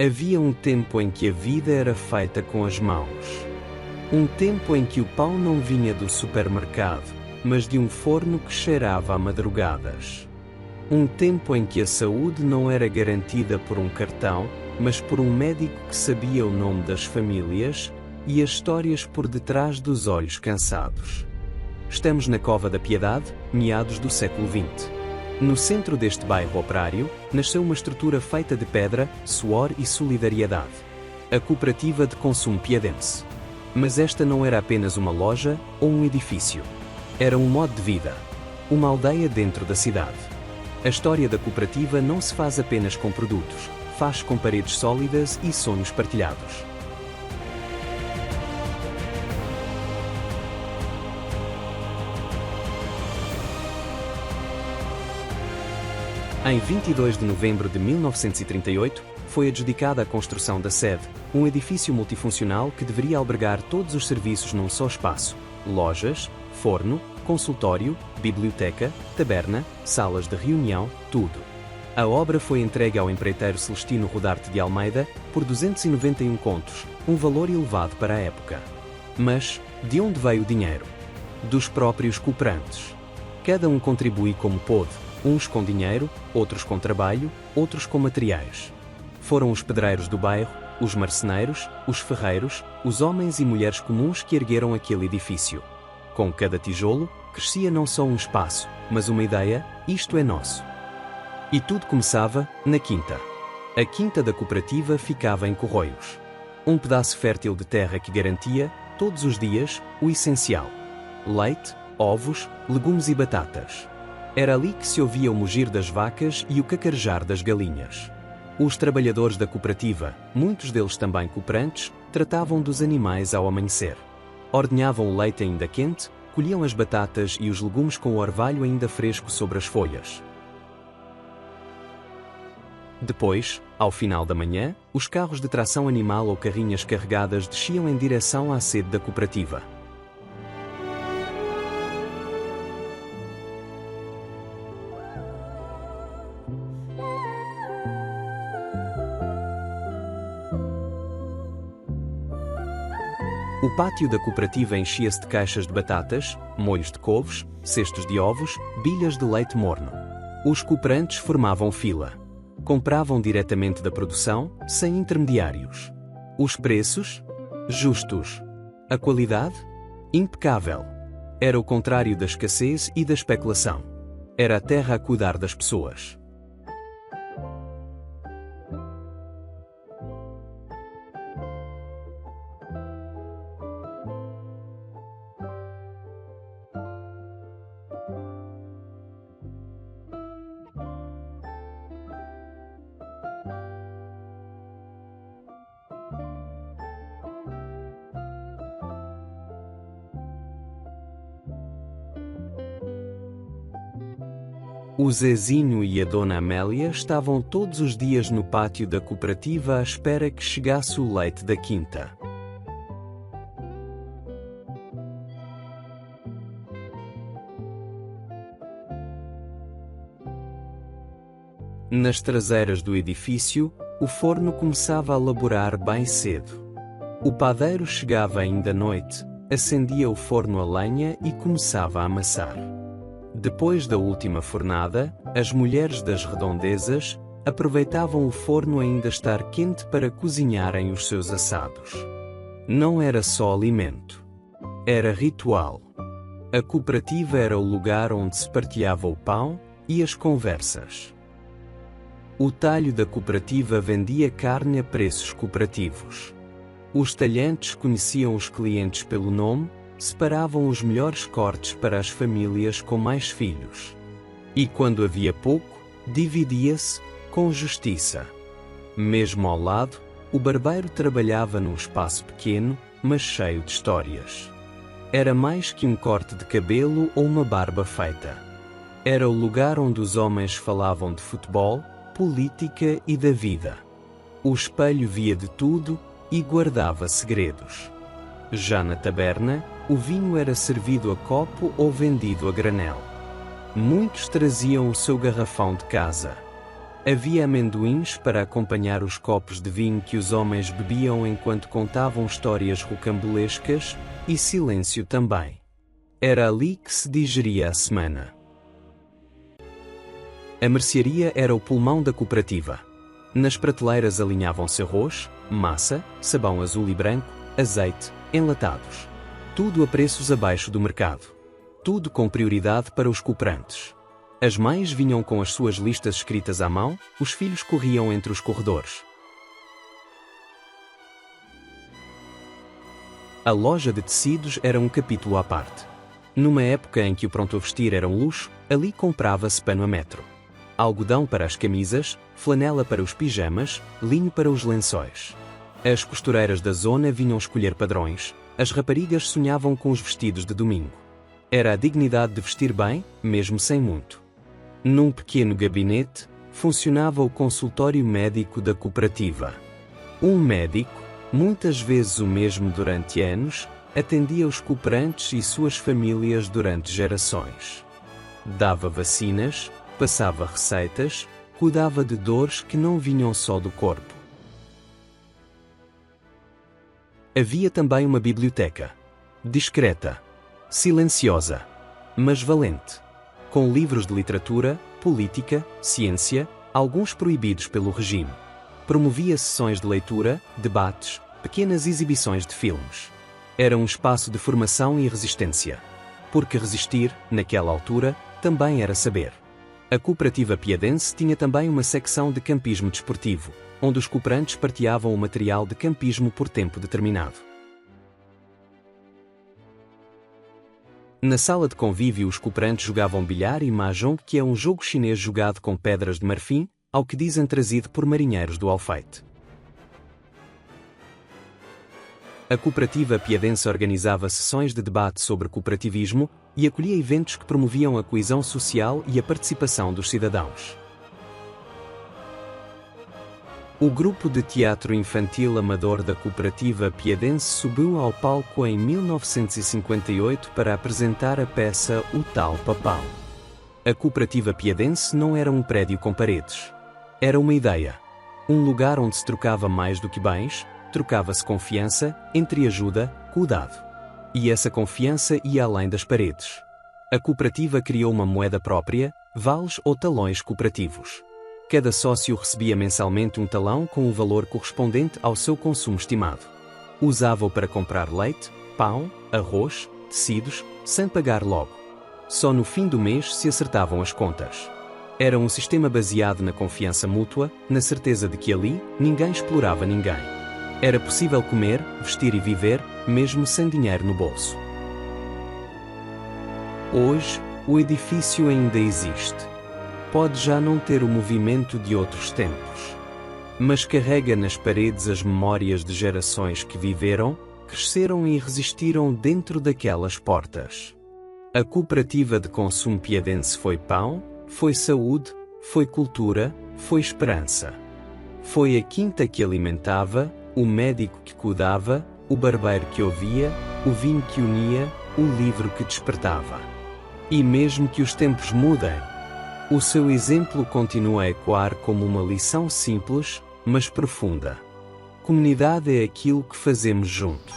Havia um tempo em que a vida era feita com as mãos. Um tempo em que o pão não vinha do supermercado, mas de um forno que cheirava a madrugadas. Um tempo em que a saúde não era garantida por um cartão, mas por um médico que sabia o nome das famílias e as histórias por detrás dos olhos cansados. Estamos na Cova da Piedade, meados do século XX. No centro deste bairro operário, nasceu uma estrutura feita de pedra, suor e solidariedade. A Cooperativa de Consumo Piadense. Mas esta não era apenas uma loja ou um edifício. Era um modo de vida. Uma aldeia dentro da cidade. A história da cooperativa não se faz apenas com produtos, faz com paredes sólidas e sonhos partilhados. Em 22 de novembro de 1938, foi adjudicada a construção da sede, um edifício multifuncional que deveria albergar todos os serviços num só espaço: lojas, forno, consultório, biblioteca, taberna, salas de reunião, tudo. A obra foi entregue ao empreiteiro Celestino Rodarte de Almeida por 291 contos, um valor elevado para a época. Mas, de onde veio o dinheiro? Dos próprios cooperantes. Cada um contribui como pôde. Uns com dinheiro, outros com trabalho, outros com materiais. Foram os pedreiros do bairro, os marceneiros, os ferreiros, os homens e mulheres comuns que ergueram aquele edifício. Com cada tijolo, crescia não só um espaço, mas uma ideia: isto é nosso. E tudo começava na quinta. A quinta da cooperativa ficava em Corroios. Um pedaço fértil de terra que garantia, todos os dias, o essencial: leite, ovos, legumes e batatas. Era ali que se ouvia o mugir das vacas e o cacarejar das galinhas. Os trabalhadores da cooperativa, muitos deles também cooperantes, tratavam dos animais ao amanhecer. Ordenhavam o leite ainda quente, colhiam as batatas e os legumes com o orvalho ainda fresco sobre as folhas. Depois, ao final da manhã, os carros de tração animal ou carrinhas carregadas desciam em direção à sede da cooperativa. O pátio da cooperativa enchia-se de caixas de batatas, molhos de couves, cestos de ovos, bilhas de leite morno. Os cooperantes formavam fila. Compravam diretamente da produção, sem intermediários. Os preços? Justos. A qualidade? Impecável. Era o contrário da escassez e da especulação. Era a terra a cuidar das pessoas. O Zezinho e a Dona Amélia estavam todos os dias no pátio da cooperativa à espera que chegasse o leite da quinta. Nas traseiras do edifício, o forno começava a laborar bem cedo. O padeiro chegava ainda à noite, acendia o forno a lenha e começava a amassar. Depois da última fornada, as mulheres das redondezas aproveitavam o forno ainda estar quente para cozinharem os seus assados. Não era só alimento. Era ritual. A cooperativa era o lugar onde se partilhava o pão e as conversas. O talho da cooperativa vendia carne a preços cooperativos. Os talhantes conheciam os clientes pelo nome, separavam os melhores cortes para as famílias com mais filhos. E quando havia pouco, dividia-se com justiça. Mesmo ao lado, o barbeiro trabalhava num espaço pequeno, mas cheio de histórias. Era mais que um corte de cabelo ou uma barba feita. Era o lugar onde os homens falavam de futebol, política e da vida. O espelho via de tudo e guardava segredos. Já na taberna, o vinho era servido a copo ou vendido a granel. Muitos traziam o seu garrafão de casa. Havia amendoins para acompanhar os copos de vinho que os homens bebiam enquanto contavam histórias rocambolescas, e silêncio também. Era ali que se digeria a semana. A mercearia era o pulmão da cooperativa. Nas prateleiras alinhavam-se arroz, massa, sabão azul e branco, azeite, enlatados. Tudo a preços abaixo do mercado. Tudo com prioridade para os cooperantes. As mães vinham com as suas listas escritas à mão, os filhos corriam entre os corredores. A loja de tecidos era um capítulo à parte. Numa época em que o pronto a vestir era um luxo, ali comprava-se pano a metro. Algodão para as camisas, flanela para os pijamas, linho para os lençóis. As costureiras da zona vinham escolher padrões, as raparigas sonhavam com os vestidos de domingo. Era a dignidade de vestir bem, mesmo sem muito. Num pequeno gabinete, funcionava o consultório médico da cooperativa. Um médico, muitas vezes o mesmo durante anos, atendia os cooperantes e suas famílias durante gerações. Dava vacinas, passava receitas, cuidava de dores que não vinham só do corpo. Havia também uma biblioteca. Discreta, silenciosa, mas valente. Com livros de literatura, política, ciência, alguns proibidos pelo regime. Promovia sessões de leitura, debates, pequenas exibições de filmes. Era um espaço de formação e resistência. Porque resistir, naquela altura, também era saber. A cooperativa piadense tinha também uma secção de campismo desportivo, onde os cooperantes partilhavam o material de campismo por tempo determinado. Na sala de convívio os cooperantes jogavam bilhar e mahjong, que é um jogo chinês jogado com pedras de marfim, ao que dizem trazido por marinheiros do Alfeite. A cooperativa piadense organizava sessões de debate sobre cooperativismo e acolhia eventos que promoviam a coesão social e a participação dos cidadãos. O grupo de teatro infantil amador da cooperativa piadense subiu ao palco em 1958 para apresentar a peça O Tal Papão. A cooperativa piadense não era um prédio com paredes. Era uma ideia. Um lugar onde se trocava mais do que bens, trocava-se confiança, entreajuda, cuidado. E essa confiança ia além das paredes. A cooperativa criou uma moeda própria, vales ou talões cooperativos. Cada sócio recebia mensalmente um talão com o valor correspondente ao seu consumo estimado. Usava-o para comprar leite, pão, arroz, tecidos, sem pagar logo. Só no fim do mês se acertavam as contas. Era um sistema baseado na confiança mútua, na certeza de que ali ninguém explorava ninguém. Era possível comer, vestir e viver, mesmo sem dinheiro no bolso. Hoje, o edifício ainda existe. Pode já não ter o movimento de outros tempos, mas carrega nas paredes as memórias de gerações que viveram, cresceram e resistiram dentro daquelas portas. A cooperativa de consumo piadense foi pão, foi saúde, foi cultura, foi esperança. Foi a quinta que alimentava, o médico que cuidava, o barbeiro que ouvia, o vinho que unia, o livro que despertava. E mesmo que os tempos mudem, o seu exemplo continua a ecoar como uma lição simples, mas profunda. Comunidade é aquilo que fazemos juntos.